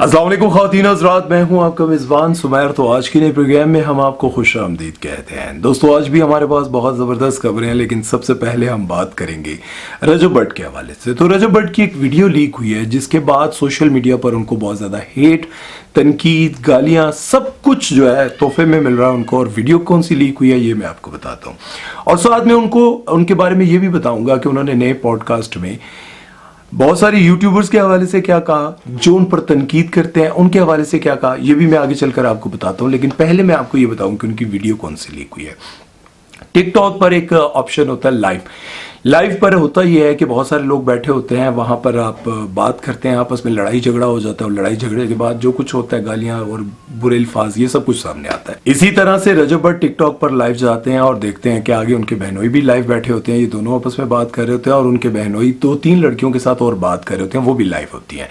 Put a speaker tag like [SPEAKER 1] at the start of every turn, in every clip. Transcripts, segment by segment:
[SPEAKER 1] अस्सलाम वालेकुम ख़वातीन हज़रात, मैं हूं आपका मेज़बान सुमैर। तो आज के नए प्रोग्राम में हम आपको खुशामदीद कहते हैं। दोस्तों, आज भी हमारे पास बहुत ज़बरदस्त खबरें हैं, लेकिन सबसे पहले हम बात करेंगे रजब भट्ट के हवाले से। तो रजब भट्ट की एक वीडियो लीक हुई है, जिसके बाद सोशल मीडिया पर उनको बहुत ज़्यादा हेट, तनकीद, गालियाँ, सब कुछ जो है तोहफे में मिल रहा है उनको। और वीडियो कौन सी लीक हुई है ये मैं आपको बताता हूँ, और साथ में उनके बारे में ये भी बताऊँगा कि उन्होंने नए पॉडकास्ट में बहुत सारे यूट्यूबर्स के हवाले से क्या कहा, जो उन पर तनकीद करते हैं उनके हवाले से क्या कहा, ये भी मैं आगे चलकर आपको बताता हूं। लेकिन पहले मैं आपको ये बताऊं कि उनकी वीडियो कौन सी लीक हुई है। टिकटॉक पर एक ऑप्शन होता है लाइव पर होता यह है कि बहुत सारे लोग बैठे होते हैं, वहां पर आप बात करते हैं, आपस में लड़ाई झगड़ा हो जाता है, और लड़ाई झगड़े के बाद जो कुछ होता है, गालियां और बुरे अल्फाज, ये सब कुछ सामने आता है। इसी तरह से रजब भट्ट टिकटॉक पर लाइव जाते हैं और देखते हैं कि आगे उनके बहनोई भी लाइव बैठे होते हैं। ये दोनों आपस में बात कर रहे होते हैं, और उनके बहनोई 2-3 लड़कियों के साथ और बात कर रहे होते हैं, वो भी लाइव होती है।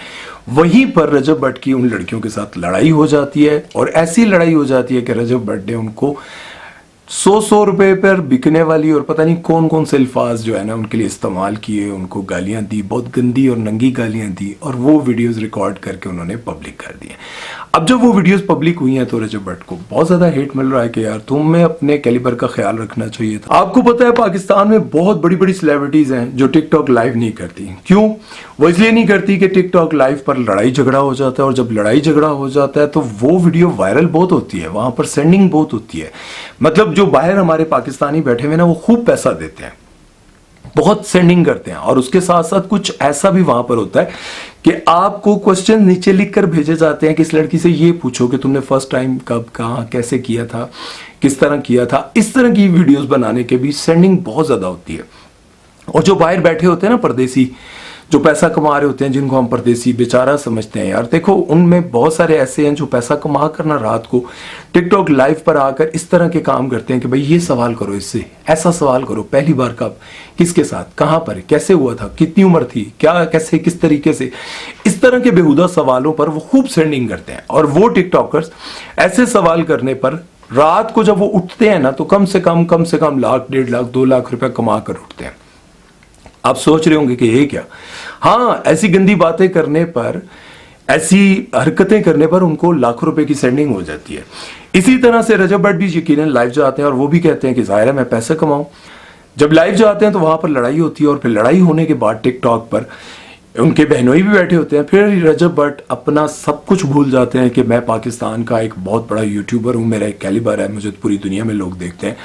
[SPEAKER 1] वहीं पर रजब भट्ट की उन लड़कियों के साथ लड़ाई हो जाती है, और ऐसी लड़ाई हो जाती है कि रजब भट्ट ने उनको 100 रुपए पर बिकने वाली और पता नहीं कौन कौन से अल्फाज जो है ना उनके लिए इस्तेमाल किए, उनको गालियां दी, बहुत गंदी और नंगी गालियां दी, और वो वीडियोस रिकॉर्ड करके उन्होंने पब्लिक कर दिए। अब जब वो वीडियोस पब्लिक हुई हैं तो रजब भट्ट को बहुत ज्यादा हेट मिल रहा है कि यार तुम्हें अपने कैलिबर का ख्याल रखना चाहिए था। आपको पता है पाकिस्तान में बहुत बड़ी बड़ी सेलिब्रिटीज हैं जो टिकटॉक लाइव नहीं करती। क्यों? वो इसलिए नहीं करती कि टिकटॉक लाइव पर लड़ाई झगड़ा हो जाता है, और जब लड़ाई झगड़ा हो जाता है तो वो वीडियो वायरल बहुत होती है, वहां पर सेंडिंग बहुत होती है। मतलब जो बाहर हमारे पाकिस्तानी बैठे हुए ना, वो खूब पैसा देते हैं, बहुत सेंडिंग करते हैं। और उसके साथ साथ कुछ ऐसा भी वहां पर होता है कि आपको क्वेश्चन नीचे लिखकर भेजे जाते हैं कि इस लड़की से ये पूछो कि तुमने फर्स्ट टाइम कब, कहाँ, कैसे किया था, किस तरह किया था। इस तरह की वीडियोस बनाने के भी सेंडिंग बहुत ज्यादा होती है। और जो बाहर बैठे होते हैं ना परदेसी, जो पैसा कमा रहे होते हैं, जिनको हम परदेसी बेचारा समझते हैं, यार देखो उनमें बहुत सारे ऐसे हैं जो पैसा कमा कर ना रात को टिकटॉक लाइव पर आकर इस तरह के काम करते हैं कि भाई ये सवाल करो, इससे ऐसा सवाल करो, पहली बार कब, किसके साथ, कहां पर, कैसे हुआ था, कितनी उम्र थी, क्या, कैसे, किस तरीके से, इस तरह के बेहुदा सवालों पर वो खूब सेंडिंग करते हैं। और वो टिकटॉकर्स ऐसे सवाल करने पर रात को जब वो उठते हैं ना, तो कम से कम लाख, 1.5 लाख, 2 लाख रुपया कमा कर उठते हैं। आप सोच रहे होंगे कि ये क्या? हाँ, ऐसी गंदी बातें करने पर, ऐसी हरकतें करने पर उनको लाखों रुपए की सेंडिंग हो जाती है। इसी तरह से रजब भट्ट भी यकीनन लाइव जाते हैं, और वो भी कहते हैं कि जाहिर है मैं पैसे कमाऊं। जब लाइव जाते हैं तो वहां पर लड़ाई होती है, और फिर लड़ाई होने के बाद टिकटॉक पर उनके बहनोई भी बैठे होते हैं। फिर रजब भट्ट अपना सब कुछ भूल जाते हैं कि मैं पाकिस्तान का एक बहुत बड़ा यूट्यूबर हूँ, मेरा एक कैलिबर है, मुझे पूरी दुनिया में लोग देखते हैं,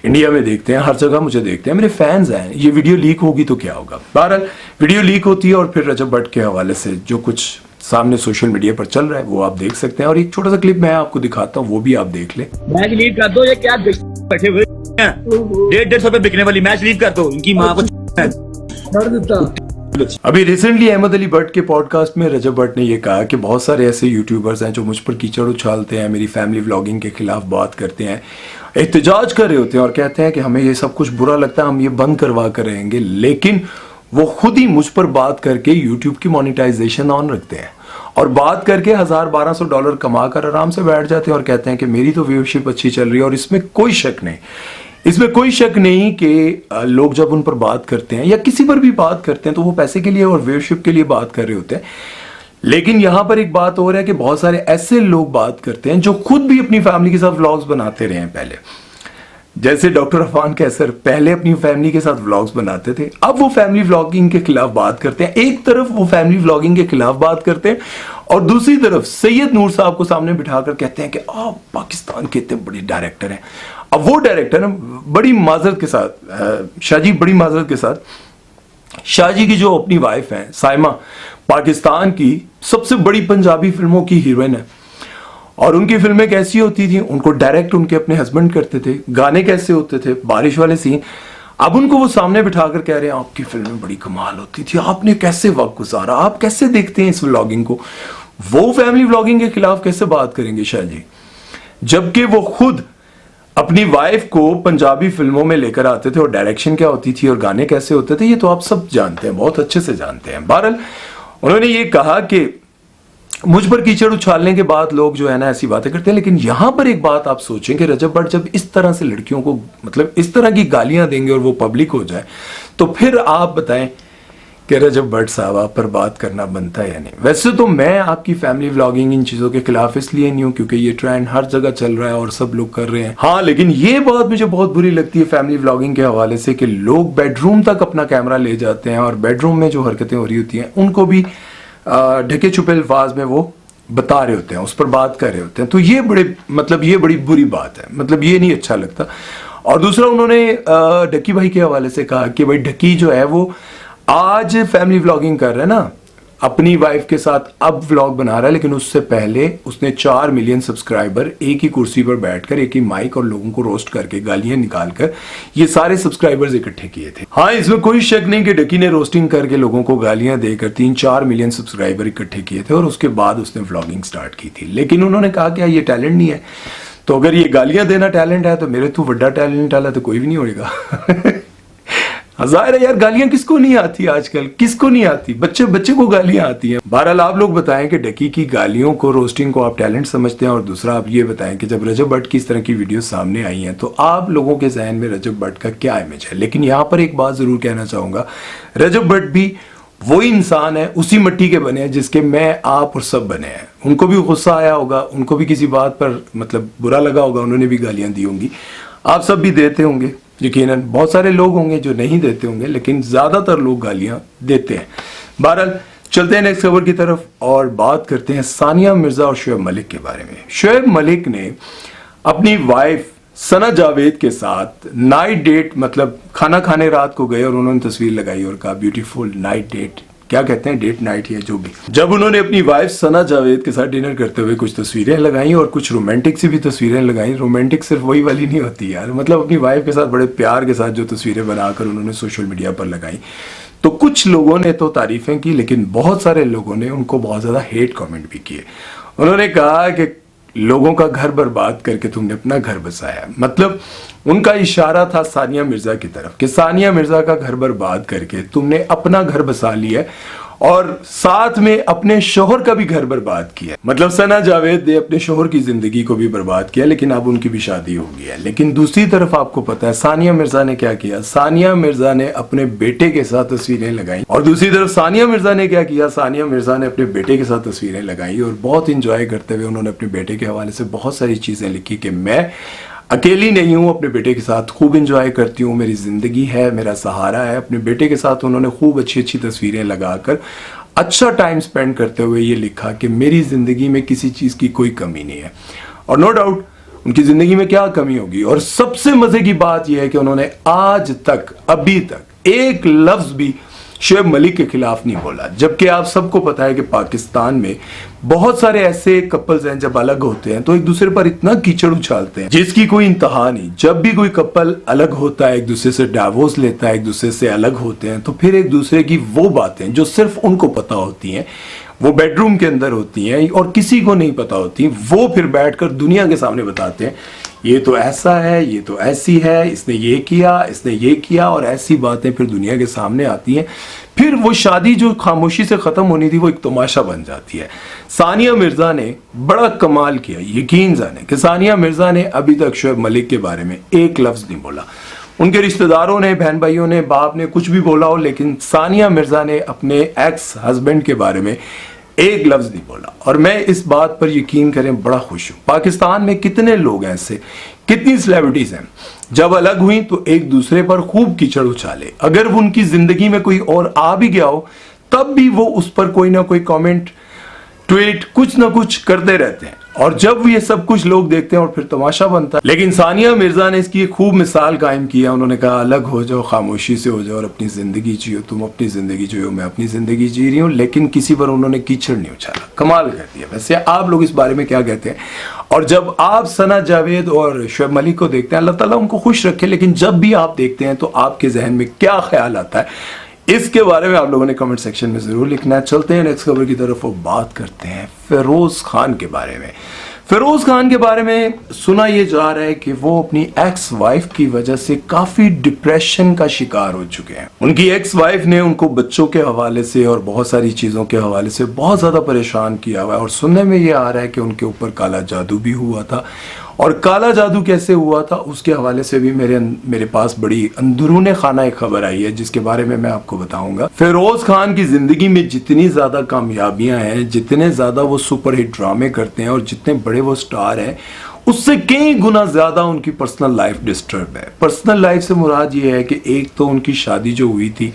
[SPEAKER 1] इंडिया में देखते हैं, हर जगह मुझे देखते हैं, मेरे फैंस हैं। ये वीडियो लीक होगी तो क्या होगा? बहरहाल वीडियो लीक होती है, और फिर रजब भट्ट के हवाले से जो कुछ सामने सोशल मीडिया पर चल रहा है वो आप देख सकते हैं। और एक छोटा सा क्लिप मैं आपको दिखाता हूँ, वो भी आप देख ले।
[SPEAKER 2] मैच लीक कर दो, ये क्या बैठे हुए हैं, 150 रुपए बिकने वाली मैच लीक कर दो, इनकी माँ को।
[SPEAKER 1] अभी रिसेंटली अहमद अली भट्ट के पॉडकास्ट में रजब भट्ट ने यह कहा कि बहुत सारे ऐसे यूट्यूबर्स हैं जो मुझ पर कीचड़ उछालते हैं, मेरी फैमिली व्लॉगिंग के खिलाफ बात करते हैं, एहतजाज कर रहे होते हैं, और कहते हैं कि हमें ये सब कुछ बुरा लगता है, हम ये बंद करवा कर रहेंगे। लेकिन वो खुद ही मुझ पर बात करके यूट्यूब की मोनेटाइजेशन ऑन रखते हैं, और बात करके $1000-1200 कमा कर आराम से बैठ जाते हैं, और कहते हैं कि मेरी तो व्यूअरशिप अच्छी चल रही है। और इसमें कोई शक नहीं कि लोग जब उन पर बात करते हैं या किसी पर भी बात करते हैं तो वो पैसे के लिए और व्यूअरशिप के लिए बात कर रहे होते हैं। लेकिन यहां पर एक बात और है कि बहुत सारे ऐसे लोग बात करते हैं जो खुद भी अपनी फैमिली के साथ व्लॉग्स बनाते रहे हैं पहले। जैसे डॉक्टर अफान कैसर पहले अपनी फैमिली के साथ व्लॉग्स बनाते थे, अब वो फैमिली व्लॉगिंग के खिलाफ बात करते हैं। एक तरफ वो फैमिली व्लॉगिंग के खिलाफ बात करते हैं, और दूसरी तरफ सैयद नूर साहब को सामने बिठाकर कहते हैं कि आप पाकिस्तान के इतने बड़े डायरेक्टर हैं। अब वो डायरेक्टर ना बड़ी माजरत के साथ, शाहजी बड़ी माजरत के साथ, शाहजी की जो अपनी वाइफ है साइमा, पाकिस्तान की सबसे बड़ी पंजाबी फिल्मों की हीरोइन है, और उनकी फिल्में कैसी होती थी, उनको डायरेक्ट उनके अपने हस्बैंड करते थे, गाने कैसे होते थे, बारिश वाले सीन। अब उनको वो सामने बिठाकर कह रहे हैं आपकी फिल्में बड़ी कमाल होती थी, आपने कैसे वक्त गुजारा, आप कैसे देखते हैं इस व्लॉगिंग को? वो फैमिली व्लॉगिंग के खिलाफ कैसे बात करेंगे शाहजी, जबकि वो खुद अपनी वाइफ को पंजाबी फिल्मों में लेकर आते थे, और डायरेक्शन क्या होती थी और गाने कैसे होते थे, ये तो आप सब जानते हैं, बहुत अच्छे से जानते हैं। बहरहाल उन्होंने ये कहा कि मुझ पर कीचड़ उछालने के बाद लोग जो है ना ऐसी बातें करते हैं। लेकिन यहां पर एक बात आप सोचें कि रजब भट्ट जब इस तरह से लड़कियों को, मतलब इस तरह की गालियां देंगे और वो पब्लिक हो जाए, तो फिर आप बताएं कि रजब भट्ट साहब आप पर बात करना बनता है या नहीं। वैसे तो मैं आपकी फैमिली व्लॉगिंग इन चीज़ों के खिलाफ इसलिए नहीं हूँ क्योंकि ये ट्रेंड हर जगह चल रहा है और सब लोग कर रहे हैं। हाँ, लेकिन ये बात मुझे बहुत बुरी लगती है फैमिली व्लॉगिंग के हवाले से कि लोग बेडरूम तक अपना कैमरा ले जाते हैं और बेडरूम में जो हरकतें हो रही होती हैं उनको भी ढके छुपे अल्फाज में वो बता रहे होते हैं, उस पर बात कर रहे होते हैं। तो ये ये बड़ी बुरी बात है, मतलब ये नहीं अच्छा लगता। और दूसरा, उन्होंने ढक्की भाई के हवाले से कहा कि भाई ढक्की जो है वो आज फैमिली व्लॉगिंग कर रहा है ना, अपनी वाइफ के साथ अब व्लॉग बना रहा है, लेकिन उससे पहले उसने 4 मिलियन सब्सक्राइबर एक ही कुर्सी पर बैठकर एक ही माइक और लोगों को रोस्ट करके गालियां निकालकर ये सारे सब्सक्राइबर्स इकट्ठे किए थे। हाँ, इसमें कोई शक नहीं कि ढक्की ने रोस्टिंग करके लोगों को गालियां देकर 3-4 मिलियन सब्सक्राइबर इकट्ठे किए थे और उसके बाद उसने व्लॉगिंग स्टार्ट की थी। लेकिन उन्होंने कहा कि ये टैलेंट नहीं है, तो अगर ये गालियां देना टैलेंट है तो मेरे तो बड़ा टैलेंट वाला तो कोई भी नहीं होगा। जाहिर है यार, गालियां किसको नहीं आती आजकल, किसको नहीं आती, बच्चे को गालियां आती हैं। बहरहाल आप लोग बताएं कि ढक्की की गालियों को, रोस्टिंग को आप टैलेंट समझते हैं। और दूसरा आप ये बताएं कि जब रजब भट्ट की इस तरह की वीडियो सामने आई हैं तो आप लोगों के जहन में रजब भट्ट का क्या इमेज है। लेकिन यहाँ पर एक बात जरूर कहना चाहूंगा, रजब भट्ट भी वही इंसान है, उसी मिट्टी के बने हैं जिसके मैं, आप और सब बने हैं। उनको भी गुस्सा आया होगा, उनको भी किसी बात पर मतलब बुरा लगा होगा, उन्होंने भी गालियां दी होंगी, आप सब भी देते होंगे यकीनन। बहुत सारे लोग होंगे जो नहीं देते होंगे, लेकिन ज्यादातर लोग गालियां देते हैं। बहरहाल चलते हैं नेक्स्ट खबर की तरफ और बात करते हैं सानिया मिर्जा और शोएब मलिक के बारे में। शोएब मलिक ने अपनी वाइफ सना जावेद के साथ नाइट डेट, मतलब खाना खाने रात को गए और उन्होंने तस्वीर लगाई और कहा ब्यूटीफुल नाइट डेट, क्या कहते हैं, डेट नाइट या जो भी। जब उन्होंने अपनी वाइफ सना जावेद के साथ डिनर करते हुए कुछ तस्वीरें लगाई और कुछ रोमांटिक सी भी तस्वीरें लगाई। रोमांटिक सिर्फ वही वाली नहीं होती यार, मतलब अपनी वाइफ के साथ बड़े प्यार के साथ जो तस्वीरें बनाकर उन्होंने सोशल मीडिया पर लगाई, तो कुछ लोगों ने तो तारीफें की, लेकिन बहुत सारे लोगों ने उनको बहुत ज्यादा हेट कमेंट भी किए। उन्होंने कहा कि लोगों का घर बर्बाद करके तुमने अपना घर बसाया। मतलब उनका इशारा था सानिया मिर्जा की तरफ कि सानिया मिर्जा का घर बर्बाद करके तुमने अपना घर बसा लिया और साथ में अपने शोहर का भी घर बर्बाद किया। मतलब सना जावेद ने अपने शोहर की जिंदगी को भी बर्बाद किया, लेकिन अब उनकी भी शादी हो गई है। लेकिन दूसरी तरफ आपको पता है सानिया मिर्जा ने क्या किया, सानिया मिर्जा ने अपने बेटे के साथ तस्वीरें लगाई। और दूसरी तरफ सानिया मिर्जा ने क्या किया, सानिया मिर्जा ने अपने बेटे के साथ तस्वीरें लगाई और बहुत इंजॉय करते हुए उन्होंने अपने बेटे के हवाले से बहुत सारी चीजें लिखी कि मैं अकेली नहीं हूँ, अपने बेटे के साथ खूब इंजॉय करती हूँ, मेरी जिंदगी है, मेरा सहारा है। अपने बेटे के साथ उन्होंने खूब अच्छी अच्छी तस्वीरें लगाकर अच्छा टाइम स्पेंड करते हुए ये लिखा कि मेरी जिंदगी में किसी चीज की कोई कमी नहीं है। और नो डाउट उनकी जिंदगी में क्या कमी होगी। और सबसे मजे की बात यह है कि उन्होंने आज तक, अभी तक एक लफ्ज भी शोएब मलिक के खिलाफ नहीं बोला, जबकि आप सबको पता है कि पाकिस्तान में बहुत सारे ऐसे कपल्स हैं जब अलग होते हैं तो एक दूसरे पर इतना कीचड़ उछालते हैं जिसकी कोई इंतहा नहीं। जब भी कोई कपल अलग होता है, एक दूसरे से डाइवोर्स लेता है, एक दूसरे से अलग होते हैं, तो फिर एक दूसरे की वो बातें जो सिर्फ उनको पता होती हैं, वो बेडरूम के अंदर होती हैं और किसी को नहीं पता होती, वो फिर बैठकर दुनिया के सामने बताते हैं ये तो ऐसा है, ये तो ऐसी है, इसने ये किया, इसने ये किया, और ऐसी बातें फिर दुनिया के सामने आती हैं। फिर वो शादी जो खामोशी से खत्म होनी थी वो एक तमाशा बन जाती है। सानिया मिर्जा ने बड़ा कमाल किया, यकीन जाने कि सानिया मिर्जा ने अभी तक शोएब मलिक के बारे में एक लफ्ज नहीं बोला। उनके रिश्तेदारों ने, बहन भाइयों ने, बाप ने कुछ भी बोला हो, लेकिन सानिया मिर्जा ने अपने एक्स हस्बैंड के बारे में एक लफ्ज नहीं बोला। और मैं इस बात पर यकीन करें बड़ा खुश हूं। पाकिस्तान में कितने लोग हैं ऐसे, कितनी सेलिब्रिटीज हैं जब अलग हुई तो एक दूसरे पर खूब कीचड़ उछाले, अगर वो उनकी जिंदगी में कोई और आ भी गया हो तब भी वो उस पर कोई ना कोई कमेंट, ट्वीट, कुछ ना कुछ करते रहते हैं। और जब ये सब कुछ लोग देखते हैं और फिर तमाशा बनता है। लेकिन सानिया मिर्जा ने इसकी खूब मिसाल कायम किया। उन्होंने कहा अलग हो जाओ, खामोशी से हो जाओ और अपनी जिंदगी जियो, तुम अपनी जिंदगी जियो, मैं अपनी जिंदगी जी रही हूँ, लेकिन किसी पर उन्होंने कीचड़ नहीं उछाला। कमाल कर दिया। वैसे आप लोग इस बारे में क्या कहते हैं? और जब आप सना जावेद और शोएब मलिक को देखते हैं, अल्लाह ताला उनको खुश रखे, लेकिन जब भी आप देखते हैं तो आपके जहन में क्या ख्याल आता है, इसके बारे में आप लोगों ने कमेंट सेक्शन में जरूर लिखना है। चलते हैं नेक्स्ट खबर की तरफ और बात करते हैं फिरोज खान के बारे में। फिरोज खान के बारे में सुना यह जा रहा है कि वो अपनी एक्स वाइफ की वजह से काफी डिप्रेशन का शिकार हो चुके हैं। उनकी एक्स वाइफ ने उनको बच्चों के हवाले से और बहुत सारी चीजों के हवाले से बहुत ज्यादा परेशान किया हुआ है। और सुनने में ये आ रहा है कि उनके ऊपर काला जादू भी हुआ था और काला जादू कैसे हुआ था उसके हवाले से भी मेरे पास बड़ी अंदरूने खाना एक खबर आई है, जिसके बारे में मैं आपको बताऊंगा। फिरोज खान की जिंदगी में जितनी ज्यादा कामयाबियां हैं, जितने ज्यादा वो सुपरहिट ड्रामे करते हैं और जितने बड़े वो स्टार हैं, उससे कई गुना ज्यादा उनकी पर्सनल लाइफ डिस्टर्ब है। पर्सनल लाइफ से मुराद ये है कि एक तो उनकी शादी जो हुई थी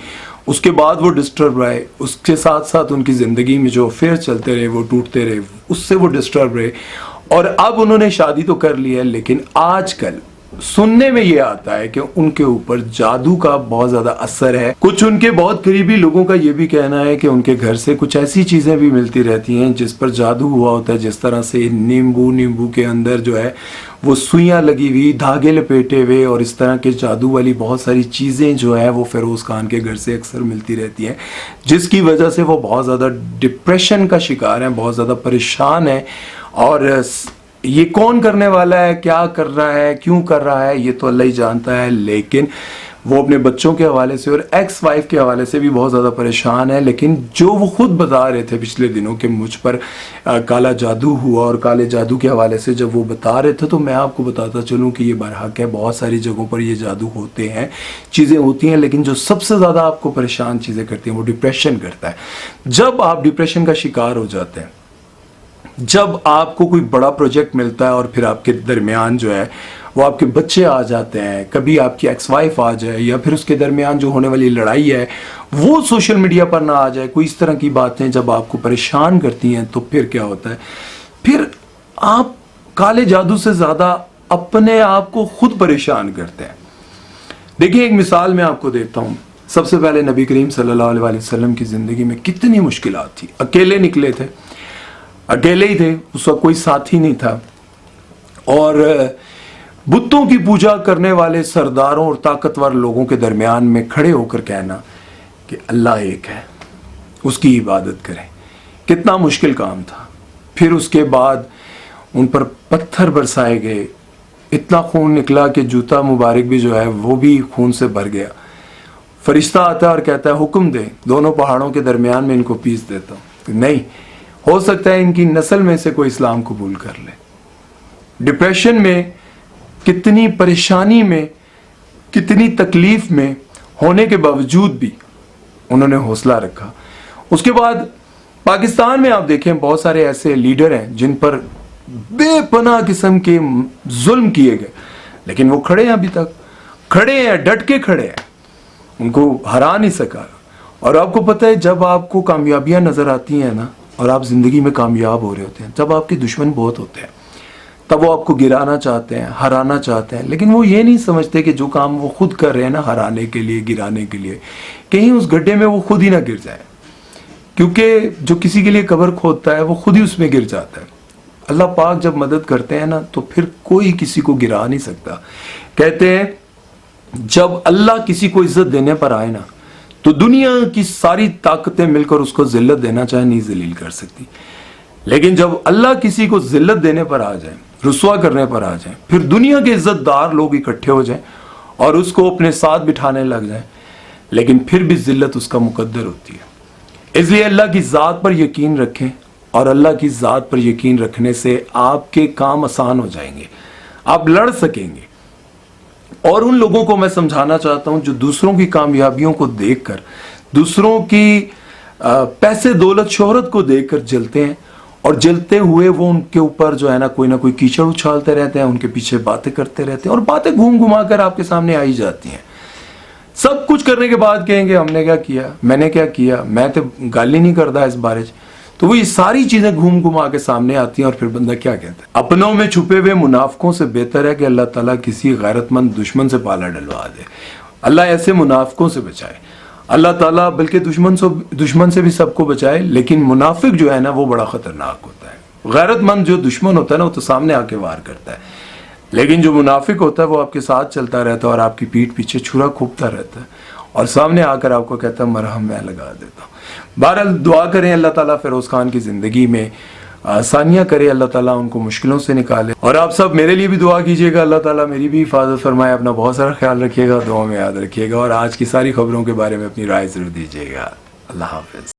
[SPEAKER 1] उसके बाद वो डिस्टर्ब रहे, उसके साथ साथ उनकी जिंदगी में जो अफेयर चलते रहे वो टूटते रहे, उससे वो डिस्टर्ब रहे। और अब उन्होंने शादी तो कर ली है, लेकिन आजकल सुनने में ये आता है कि उनके ऊपर जादू का बहुत ज्यादा असर है। कुछ उनके बहुत करीबी लोगों का ये भी कहना है कि उनके घर से कुछ ऐसी चीजें भी मिलती रहती हैं जिस पर जादू हुआ होता है, जिस तरह से नींबू के अंदर जो है वो सुइयां लगी हुई, धागे लपेटे हुए और इस तरह के जादू वाली बहुत सारी चीजें जो है वो फिरोज खान के घर से अक्सर मिलती रहती हैं, जिसकी वजह से वो बहुत ज्यादा डिप्रेशन का शिकार हैं, बहुत ज्यादा परेशान है। और ये कौन करने वाला है, क्या कर रहा है, क्यों कर रहा है, ये तो अल्लाह ही जानता है। लेकिन वो अपने बच्चों के हवाले से और एक्स वाइफ के हवाले से भी बहुत ज़्यादा परेशान है। लेकिन जो वो खुद बता रहे थे पिछले दिनों कि मुझ पर काला जादू हुआ, और काले जादू के हवाले से जब वो बता रहे थे तो मैं आपको बताता चलूँ कि ये बरहक है, बहुत सारी जगहों पर ये जादू होते हैं, चीज़ें होती हैं। लेकिन जो सबसे ज़्यादा आपको परेशान चीज़ें करती हैं वो डिप्रेशन करता है। जब आप डिप्रेशन का शिकार हो जाते हैं, जब आपको कोई बड़ा प्रोजेक्ट मिलता है और फिर आपके दरमियान जो है वो आपके बच्चे आ जाते हैं, कभी आपकी एक्स वाइफ आ जाए, या फिर उसके दरमियान जो होने वाली लड़ाई है वो सोशल मीडिया पर ना आ जाए, कोई इस तरह की बातें जब आपको परेशान करती हैं, तो फिर क्या होता है, फिर आप काले जादू से ज़्यादा अपने आप को खुद परेशान करते हैं। देखिए, एक मिसाल मैं आपको देता हूँ। सबसे पहले नबी करीम सल्लल्लाहु अलैहि वसल्लम की ज़िंदगी में कितनी मुश्किलात थी। अकेले निकले थे, अकेले ही थे, उस वक्त कोई साथी नहीं था, और बुतों की पूजा करने वाले सरदारों और ताकतवर लोगों के दरमियान में खड़े होकर कहना कि अल्लाह एक है, उसकी इबादत करें, कितना मुश्किल काम था। फिर उसके बाद उन पर पत्थर बरसाए गए, इतना खून निकला कि जूता मुबारक भी जो है वो भी खून से भर गया। फरिश्ता आता है और कहता है हुक्म दे, दोनों पहाड़ों के दरमियान में इनको पीस देता हूँ। नहीं, हो सकता है इनकी नस्ल में से कोई इस्लाम कबूल कर ले। डिप्रेशन में, कितनी परेशानी में, कितनी तकलीफ में होने के बावजूद भी उन्होंने हौसला रखा। उसके बाद पाकिस्तान में आप देखें बहुत सारे ऐसे लीडर हैं जिन पर बेपनाह किस्म के जुल्म किए गए, लेकिन वो खड़े हैं, अभी तक खड़े हैं, डट के खड़े हैं, उनको हरा नहीं सका। और आपको पता है, जब आपको कामयाबियां नजर आती हैं ना, और आप जिंदगी में कामयाब हो रहे होते हैं, जब आपके दुश्मन बहुत होते हैं, तब वो आपको गिराना चाहते हैं, हराना चाहते हैं, लेकिन वो ये नहीं समझते कि जो काम वो खुद कर रहे हैं ना, हराने के लिए, गिराने के लिए, कहीं उस गड्ढे में वो खुद ही ना गिर जाए। क्योंकि जो किसी के लिए कब्र खोदता है वो खुद ही उसमें गिर जाता है। अल्लाह पाक जब मदद करते हैं ना, तो फिर कोई किसी को गिरा नहीं सकता। कहते हैं जब अल्लाह किसी को इज्जत देने पर आए ना, तो दुनिया की सारी ताकतें मिलकर उसको जिल्लत देना चाहे नहीं जलील कर सकती। लेकिन जब अल्लाह किसी को जिल्लत देने पर आ जाए, रुसवा करने पर आ जाए, फिर दुनिया के इज्जतदार लोग इकट्ठे हो जाएं और उसको अपने साथ बिठाने लग जाएं, लेकिन फिर भी जिल्लत उसका मुकद्दर होती है। इसलिए अल्लाह की ज़ात पर यकीन रखें, और अल्लाह की ज़ात पर यकीन रखने से आपके काम आसान हो जाएंगे, आप लड़ सकेंगे। और उन लोगों को मैं समझाना चाहता हूं जो दूसरों की कामयाबियों को देखकर, दूसरों की पैसे दौलत शोहरत को देखकर जलते हैं, और जलते हुए वो उनके ऊपर जो है ना कोई कीचड़ उछालते रहते हैं, उनके पीछे बातें करते रहते हैं, और बातें घूम घुमा कर आपके सामने आई जाती हैं। सब कुछ करने के बाद कहेंगे हमने क्या किया, मैंने क्या किया, मैं तो गाली नहीं करता इस बारे। तो वो ये सारी चीजें घूम घुमा के सामने आती हैं, और फिर बंदा क्या कहता है। अपनों में छुपे हुए मुनाफिकों से बेहतर है कि अल्लाह ताला किसी गैरतमंद दुश्मन से पाला डलवा दे। अल्लाह ऐसे मुनाफिकों से बचाए, अल्लाह ताला बल्कि दुश्मन से भी सबको बचाए, लेकिन मुनाफिक जो है ना वो बड़ा खतरनाक होता है। गैरतमंद जो दुश्मन होता है ना, वो तो सामने आके वार करता है, लेकिन जो मुनाफिक होता है वो आपके साथ चलता रहता है और आपकी पीठ पीछे छुरा खूबता रहता है, और सामने आकर आपको कहता है मरहम मैं लगा देता हूँ। बहरहाल दुआ करें अल्लाह ताला फिरोज खान की ज़िंदगी में आसानियाँ करे, अल्लाह ताला उनको मुश्किलों से निकाले। और आप सब मेरे लिए भी दुआ कीजिएगा, अल्लाह ताला मेरी भी हिफाजत फरमाए। अपना बहुत सारा ख्याल रखिएगा, दुआ में याद रखिएगा, और आज की सारी खबरों के बारे में अपनी राय ज़रूर दीजिएगा। अल्लाह हाफ़िज़।